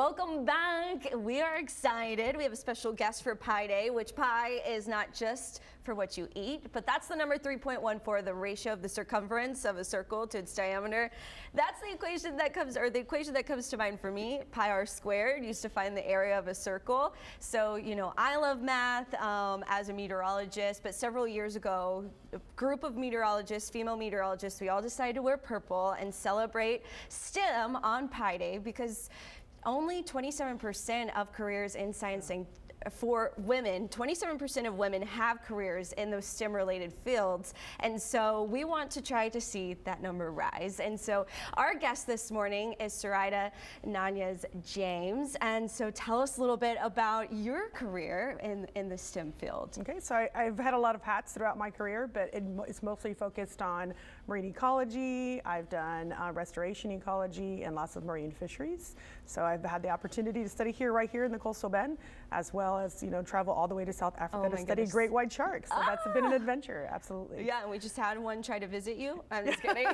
Welcome back. We are excited. We have a special guest for Pi Day, which pi is not just for what you eat, but that's the number 3.14, the ratio of the circumference of a circle to its diameter. That's the equation that comes to mind for me. Pi r squared, used to find the area of a circle. So, you know, I love math as a meteorologist, but several years ago, a group of meteorologists, female meteorologists, we all decided to wear purple and celebrate STEM on Pi Day because only 27% of careers in science and for women, 27% of women have careers in those STEM-related fields, and so we want to try to see that number rise. And so our guest this morning is Suraida Nañez-James, and so tell us a little bit about your career in the STEM field. Okay, so I've had a lot of hats throughout my career, but it's mostly focused on marine ecology. I've done restoration ecology and lots of marine fisheries. So I've had the opportunity to study right here in the coastal bend, as well as, you know, travel all the way to South Africa to study great white sharks. So that's been an adventure, absolutely. Yeah, and we just had one try to visit you. I'm just kidding.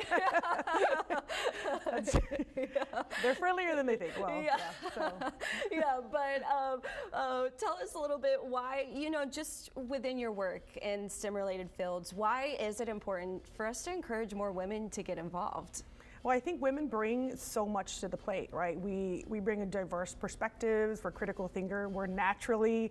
They're friendlier than they think. Well, yeah, but tell us a little bit why, you know, just within your work in STEM-related fields, why is it important for us to encourage more women to get involved? Well, I think women bring so much to the plate, right? We bring a diverse perspectives. We're critical thinker. We're naturally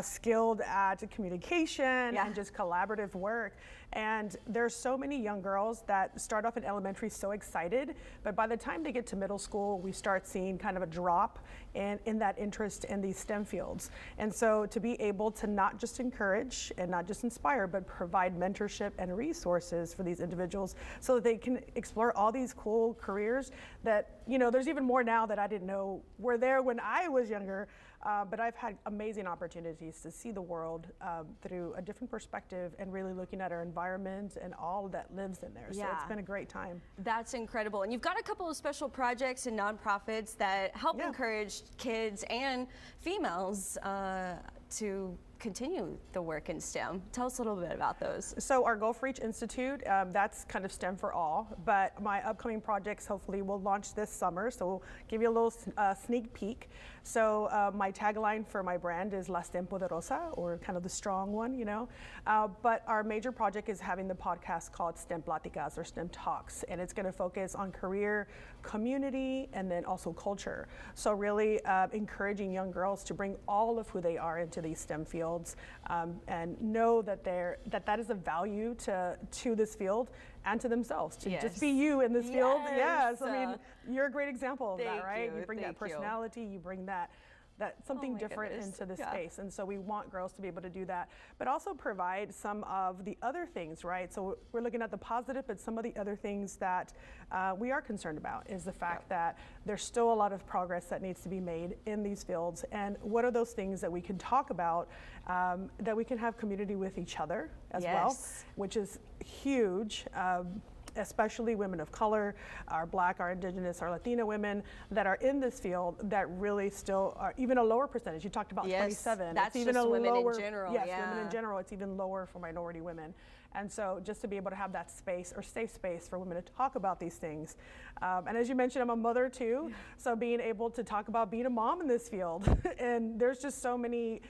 skilled at communication and just collaborative work. And there's so many young girls that start off in elementary so excited, but by the time they get to middle school, we start seeing kind of a drop in that interest in these STEM fields. And so to be able to not just encourage and not just inspire, but provide mentorship and resources for these individuals so that they can explore all these cool careers that, you know, there's even more now that I didn't know were there when I was younger. But I've had amazing opportunities to see the world through a different perspective and really looking at our environment and all that lives in there. So it's been a great time. That's incredible. And you've got a couple of special projects and nonprofits that help encourage kids and females to continue the work in STEM. Tell us a little bit about those. So our Go for Each Institute, that's kind of STEM for all, but my upcoming projects hopefully will launch this summer, so we'll give you a little sneak peek. So my tagline for my brand is La STEM Poderosa, or kind of the strong one, you know. But our major project is having the podcast called STEM Platicas, or STEM Talks, and it's going to focus on career, community, and then also culture. So really encouraging young girls to bring all of who they are into these STEM fields. And know that that is a value to this field and to themselves, to just be you in this field. Yes, I mean, you're a great example of that, right? You bring that personality, you bring that something different into the space. And so we want girls to be able to do that, but also provide some of the other things, right? So we're looking at the positive, but some of the other things that we are concerned about is the fact that there's still a lot of progress that needs to be made in these fields. And what are those things that we can talk about, that we can have community with each other as well, which is huge. Especially women of color, our Black, our Indigenous, our Latina women that are in this field that really still are even a lower percentage. You talked about 27. That's it's even just a women lower, in general. Yes, women in general. It's even lower for minority women. And so just to be able to have that space or safe space for women to talk about these things. And as you mentioned, I'm a mother too. So being able to talk about being a mom in this field. And there's just so many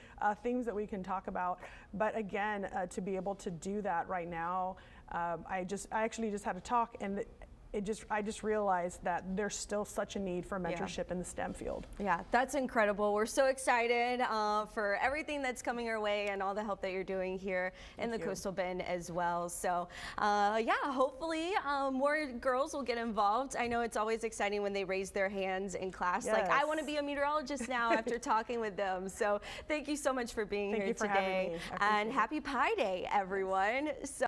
things that we can talk about. But again, to be able to do that right now, I actually just had a talk, and I just realized that there's still such a need for mentorship in the STEM field. Yeah, that's incredible. We're so excited for everything that's coming our way and all the help that you're doing here in the Coastal Bend as well. So yeah, hopefully more girls will get involved. I know it's always exciting when they raise their hands in class. Like, I want to be a meteorologist now after talking with them. So thank you so much for being here today. Having me. And happy Pi Day, everyone. So